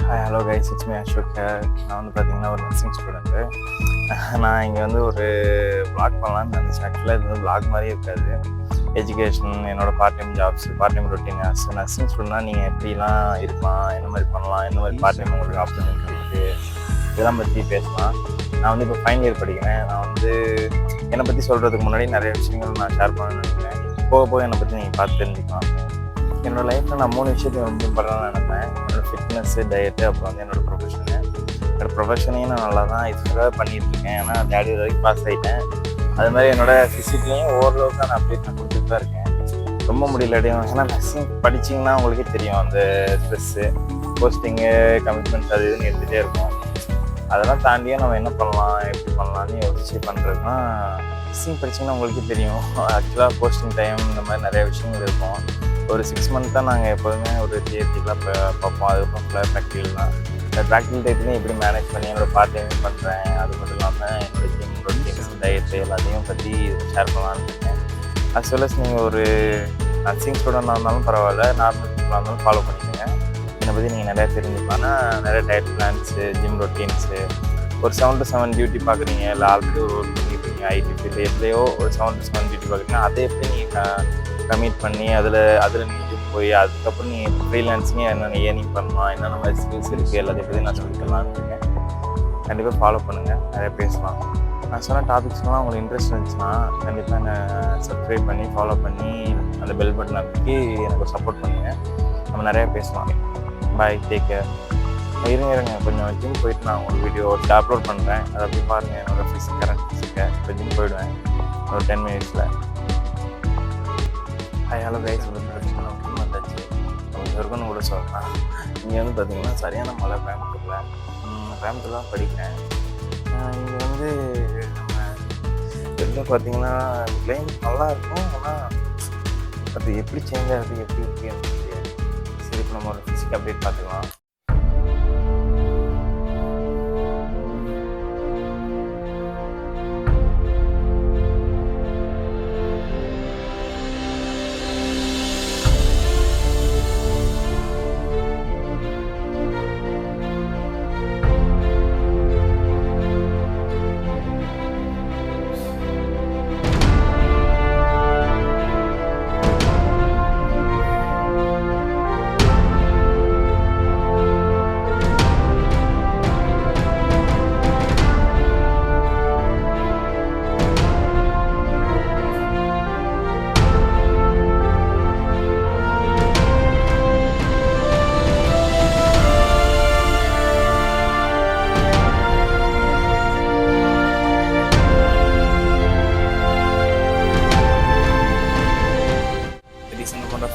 Hi hello guys, it's me Ashok. நான் வந்து பார்த்தீங்கன்னா ஒரு நர்சிங் ஸ்டூடெண்ட்டு. நான் இங்கே வந்து ஒரு vlog பண்ணலான்னு நினச்சேன். ஆக்சுவலாக இது வந்து vlog மாதிரியே இருக்காது. எஜுகேஷன், என்னோடய part time jobs, part time routine. Nursing ஸ்டூடெண்ட்னா நீங்கள் எப்படிலாம் இருக்கலாம், என்ன மாதிரி பண்ணலாம், என்ன மாதிரி பார்ட் டைம் உங்களுக்கு ஆப்பர்ச்சுனிட்டி இருக்குது, இதெல்லாம் பற்றி பேசலாம். நான் வந்து இப்போ ஃபைனல் இயர் படிக்கிறேன். நான் வந்து என்னை பற்றி சொல்கிறதுக்கு முன்னாடி நிறைய விஷயங்கள் நான் ஷேர் பண்ணணும்னு நினைக்கிறேன். போக போக என்னை பற்றி நீங்கள் பார்த்து தெரிஞ்சுக்கலாம். என்னோடய லைஃப்பில் நான் 3 விஷயத்தை ரொம்ப இம்பார்ட்டன்டாக நினைப்பேன். என்னோடய ஃபிட்னஸ்ஸு, டயட்டு, அப்புறம் வந்து என்னோடய ப்ரொஃபஷனு. என்னோடய ப்ரொஃபஷனையும் நான் நல்லா தான் இதுக்காக பண்ணிகிட்ருக்கேன். ஏன்னா தேர்ட் இயர் வரைக்கும் பாஸ் ஆகிட்டேன். அது மாதிரி என்னோடய ஃபிசிக்லேயும் ஓரளவுக்கு நான் அப்டேட் நான் கொடுத்துட்டு தான் இருக்கேன். ரொம்ப முடியலடையும். ஏன்னா நர்சிங் படிச்சிங்கன்னா உங்களுக்கே தெரியும், அந்த ஸ்ட்ரெஸ்ஸு, போஸ்டிங்கு, கமிட்மெண்ட்ஸ் அது இதுன்னு எடுத்துகிட்டே இருக்கும். அதெல்லாம் தாண்டியும் நம்ம என்ன பண்ணலாம், எப்படி பண்ணலான்னு யோசிச்சு பண்ணுறதுனா, நர்சிங் படிச்சிங்கன்னா உங்களுக்கே தெரியும். ஆக்சுவலாக போஸ்டிங் டைம் இந்த மாதிரி நிறைய விஷயங்கள் இருக்கும். ஒரு 6 மந்த் தான் நாங்கள் எப்போதுமே ஒரு தியேட்டிக்கெலாம் பார்ப்போம். அதுக்கப்புறம் ஃபுல்லாக ப்ராக்டிக்கல் தான். இந்த ப்ராக்டிக்கல் டைப்லையும் எப்படி மேனேஜ் பண்ணி என்னோடய பார்ட் டைம் பண்ணுறேன். அது மட்டும் இல்லாமல் என்னோடய ஜிம் ரொட்டீன்ஸ், டயட்டு எல்லாத்தையும் பற்றி ஷேர் பண்ணலான்னு இருக்கேன். அஸ் வெல் அஸ் நீங்கள் ஒரு நர்சிங் ஸ்டூடெண்டாக இருந்தாலும் பரவாயில்ல, நார்மல் பீப்புளாக இருந்தாலும் ஃபாலோ பண்ணிக்கோங்க. என்னை பற்றி நீங்கள் நிறையா தெரிஞ்சுக்கலாம்னா, நிறைய டயட் பிளான்ஸு, ஜிம் ரொட்டீன்ஸு, ஒரு 7 to 7 டியூட்டி பார்க்குறீங்க, இல்லை ஆல்ரெடி ஒரு ஒர்க் பண்ணியிருக்கீங்க ஐடி ஃபீல்டு, எதுலையோ ஒரு 7 to 7 டியூட்டி பார்க்குறீங்கன்னா, அதை எப்படி நீங்கள் கமிட் பண்ணி அதில் நீங்கள் போய் அதுக்கப்புறம் நீங்கள் ஃப்ரீலான்ஸிங்க என்னென்ன ஏர்னிங் பண்ணலாம், என்னென்ன மாதிரி ஸ்கில்ஸ் இருக்குது, எல்லாத்தையும் பற்றி நான் சொல்லிக்கலான்னு இருக்கேன். கண்டிப்பாக ஃபாலோ பண்ணுங்கள், நிறைய பேசலாம். நான் சொன்ன டாபிக்ஸ்லாம் உங்களுக்கு இன்ட்ரெஸ்ட் இருந்துச்சுன்னா கண்டிப்பாக என்னை சப்ஸ்கிரைப் பண்ணி ஃபாலோ பண்ணி அந்த பெல் பட்டன் அமைக்கி எனக்கு ஒரு சப்போர்ட் பண்ணுங்கள். நம்ம நிறையா பேசலாம். பாய், டேக் கேர். இருங்க கொஞ்சம் ஜிம் போயிட்டு நான் ஒரு வீடியோ அப்லோட் பண்ணுறேன். அதை அப்படி பாருங்கள். என்னோடய கரண்ட் ஃபிசிக்கை இப்போ ஜிம் போயிடுவேன் ஒரு 10 மினிட்ஸில். ஹாய் ஹலோ கைஸ், ரொம்ப வந்தாச்சு. கொஞ்சம் இருக்குன்னு கூட சொல்லலாம். இங்கே வந்து பார்த்திங்கன்னா சரியான மழை. கோயம்புத்தூர் தான் படிக்கிறேன். இங்கே வந்து நம்ம வெளில பார்த்திங்கன்னா கிளைமேட் நல்லா இருக்கும். ஆனால் அது எப்படி சேஞ்ச் ஆகுது, எப்படி இருக்குது எனக்கு தெரியாது. சரி, இப்போ நம்ம ஒரு ஃபிசிக் அப்டேட் பார்த்துக்கலாம்.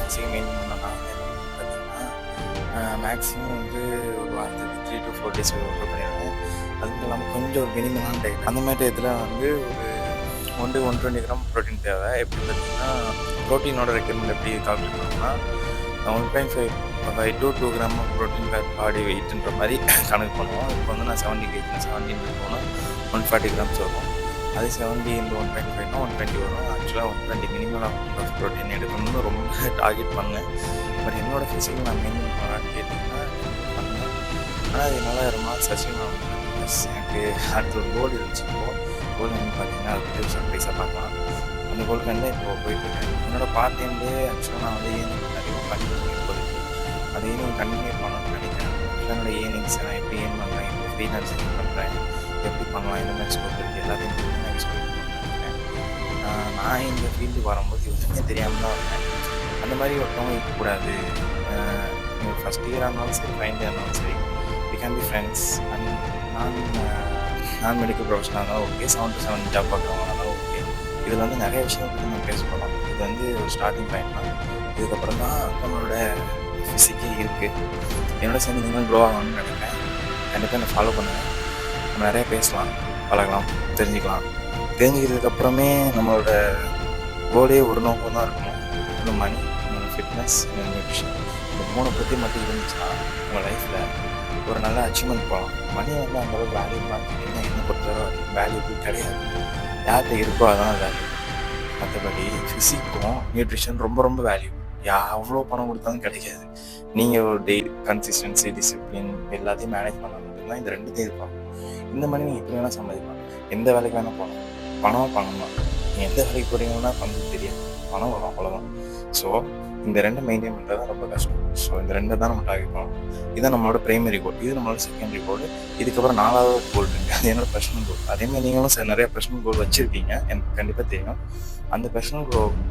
ஃபிசிக் மெயின்டைன் பண்ணோன்னா பார்த்தீங்கன்னா மேக்ஸிமம் வந்து ஒரு வாரத்துக்கு 3 to 4 days ஒர்க் பண்ணிடுவேன். அதுவும் இல்லாமல் கொஞ்சம் ஒரு மினிமமான டயட். அந்த மாதிரி டயத்தில் வந்து ஒரு 1 to 120 கிராம் ப்ரோட்டீன் தேவை. எப்படி பார்த்தீங்கன்னா ப்ரோட்டீனோட ரெக்யர்மெண்ட் எப்படி கால்குலேட் பண்ணோம்னா 1.5 to 2 கிராம் ப்ரோட்டீன் பேர் பாடி வெயிட்ன்ற மாதிரி கணக்கு பண்ணுவோம். இப்போ வந்து நான் 70 kg 17 போனால் 140 கிராம்ஸ் வரும். அது 70 into 1.5னா 120 வரும். ஆக்சுவலாக 120 மினிமம் ஆஃப் ப்ரோட்டீன் எடுக்கணும்னு ரொம்ப டார்கெட் பண்ணேன். பட் என்னோடய ஃபிசிக் நான் மெயின்டைன் பண்ணலான்னு கேட்டிங்கன்னா பண்ணேன். ஆனால் அது என்னால் ரொம்ப சச்சின் ப்ளஸ் எனக்கு அடுத்த ஒரு கோல் இருந்துச்சு. கோல் வந்து பார்த்தீங்கன்னா அது பற்றி சர்ப்ரைஸாக பார்க்கலாம். அந்த கோலுக்கு வந்து இப்போ போயிட்டுருக்கேன். என்னோடய பார்ட் டைம்லேயே ஆக்சுவலாக நான் வந்து ஏர்னிங் நிறைய பண்ணிட்டு இப்போதைக்கு அதை ஏர்னிங் கண்டினியூ பண்ணணும்னு நினைக்கிறேன். என்னோடய ஏர்னிங்ஸ் நான் எப்படி ஏர்ன் பண்ணுறேன், எப்படி ஃப்ரீலான்சிங் பண்ணுறேன், எப்படி பண்ணலாம், என்ன மாதிரி ஸ்கோப் இருக்குது, எல்லாத்தையும் நான் எக்ஸ்பிளைன் பண்ணிக்கிறேன். நான் இந்த ஃபீல்டுக்கு வரும்போது எதுவுமே தெரியாமல் தான் வந்தேன். அந்த மாதிரி ஒருத்தவங்க இருக்கக்கூடாது. நீங்கள் ஃபஸ்ட் இயராக இருந்தாலும் சரி, ஃபைனல் இயர் இருந்தாலும் சரி, we can be friends. And நான் மெடிக்கல் ப்ரொஃபஷனாக இருந்தாலும் ஓகே, 7 to 7 ஜாப் பார்க்குறவங்க இருந்தாலும் ஓகே. இதில் வந்து நிறைய விஷயம் பற்றி நம்ம பேச போகிறோம். இது வந்து ஒரு ஸ்டார்டிங் பாயிண்ட் தான். இதுக்கப்புறம் தான் நம்மளோட ஃபிசிக்கே இருக்குது. என்னோட சேர்ந்து நீங்கள் க்ரோ ஆகணும்னு நினைக்கிறேன். கண்டிப்பாக என்னை ஃபாலோ பண்ணுவேன். நம்ம நிறையா பேசலாம், பழகலாம், தெரிஞ்சுக்கலாம். தெரிஞ்சுக்கிறதுக்கப்புறமே நம்மளோட கோலே ஒரு நோக்கம் தான் இருக்கணும். இந்த மணி, என்னோடய ஃபிட்னஸ், என்னோட நியூட்ரிஷன், இந்த 3 பற்றி மட்டும் இருந்துச்சுன்னா உங்கள் லைஃப்பில் ஒரு நல்ல அச்சீவ்மெண்ட் போகலாம். மணி வந்து அந்தளவுக்கு வேல்யூ பார்த்துட்டிங்கன்னா என்னை பொறுத்தவரை வேல்யூபிள் கிடையாது. யார்கிட்ட இருக்கோ அதான் வேல்யூ. மற்றபடி ஃபிசிக்கும் நியூட்ரிஷன் ரொம்ப ரொம்ப வேல்யூ. அவ்வளோ பணம் கொடுத்தாலும் கிடைக்காது. நீங்கள் ஒரு கன்சிஸ்டன்சி, டிசிப்ளின் எல்லாத்தையும் மேனேஜ் பண்ணால் மட்டும்தான் இந்த ரெண்டுத்தையும் இருப்பாங்க. இந்த மாதிரி நீங்கள் எப்படி வேணால் சம்பாதிக்கலாம், எந்த வேலைக்கு வேணால் போகலாம். பணம் தான். நீங்கள் எந்த வேலைக்கு போகிறீங்கன்னா பணம் தெரியாது, பணம் வரும், அவ்வளோதான். ஸோ இந்த ரெண்டு மெயின்டைன் பண்ணுறது தான் ரொம்ப கஷ்டம். ஸோ இந்த ரெண்டு தான் நம்ம டார்கெட் பண்ணணும். இதுதான் நம்மளோட பிரைமரி கோல், இது நம்மளோட செகண்டரி கோல். இதுக்கப்புறம் 4வது கோல் இருக்குது, அது என்னோட பர்சனல் கோல். அதேமாதிரி நீங்களும் நிறைய பர்சனல் கோல் வச்சுருக்கீங்க, எனக்கு கண்டிப்பாக தெரியும். அந்த பர்சனல்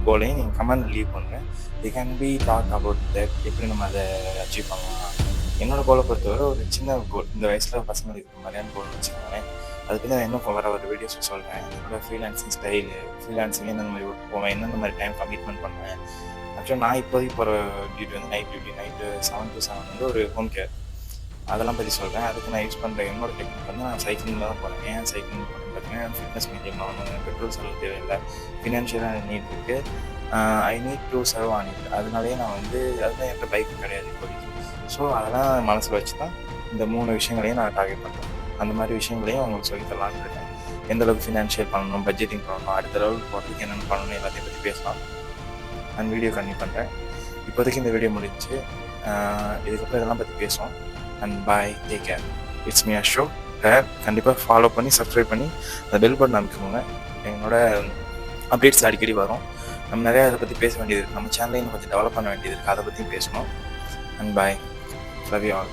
கோலையும் நீங்கள் கமெண்ட் லீவ் பண்ணுங்கள். We can be talk about that, எப்படி நம்ம அதை அச்சீவ் பண்ணலாம். என்னோட கோலை பொறுத்தவரை ஒரு சின்ன கோல், இந்த வயசில் பசங்களுக்கு இருக்கிற மாதிரியான கோல் வச்சுக்கோங்களேன். அது பற்றி நான் இன்னும் வர ஒரு வீடியோஸ் சொல்கிறேன். என்னோட ஃப்ரீலான்சிங் ஸ்டைலு, ஃப்ரீலான்சிங் என்னென்ன மாதிரி ஒர்க் போவேன், என்னென்ன மாதிரி டைம் கமிட்மெண்ட் பண்ணுவேன். ஆக்சுவலாக நான் இப்போதைக்கு போகிற டியூட்டி வந்து நைட் டியூட்டி, நைட்டு 7 to 7 வந்து ஒரு ஹோம் கேர், அதெல்லாம் பற்றி சொல்கிறேன். அதுக்கு நான் யூஸ் பண்ணுற என்னோட டெக்னிக் வந்து நான் சைக்கிளிங்கில் தான் போகிறேன். ஏன் சைக்கிளிங் போகிறேன்னு பார்த்தீங்கன்னா ஃபிட்னஸ் மெயின்டைன் பண்ணணும், பெட்ரோல் செலவு தேவையில்லை, ஃபினான்ஷியலாக நீட் இருக்குது, I need to serve on it. அதனாலேயே நான் வந்து அதுதான் என்கிட்ட பைக்கு கிடையாது இப்போதைக்கு. ஸோ அதெல்லாம் மனசில் வச்சு தான் இந்த 3 விஷயங்களையும் நான் டார்கெட் பண்ணுறேன். அந்த மாதிரி விஷயங்களையும் உங்களுக்கு சொல்லி தரலான்னு இருக்கேன். எந்தளவுக்கு ஃபினான்ஷியல் பண்ணணும், பட்ஜெட்டிங் பண்ணணும், அடுத்த லெவலுக்கு போகிறதுக்கு என்னென்ன பண்ணணும் எல்லாத்தையும் பற்றி பேசலாம். நான் வீடியோ கண்டினியூ பண்ணுறேன். இப்போதைக்கு இந்த வீடியோ முடிஞ்சு, இதுக்கப்புறம் இதெல்லாம் பற்றி பேசுவோம். And bye, take care. It's me Ashok. கண்டிப்பாக ஃபாலோ பண்ணி சப்ஸ்கிரைப் பண்ணி அந்த பெல் பட்டன் அமைக்கணுங்க. என்னோட அப்டேட்ஸ் அடிக்கடி வரும். நம்ம நிறையா அதை பற்றி பேச வேண்டியது இருக்குது, நம்ம சேனலையும் கொஞ்சம் டெவலப் பண்ண வேண்டியது இருக்குது, அதை பற்றியும் பேசணும். And bye, love you all.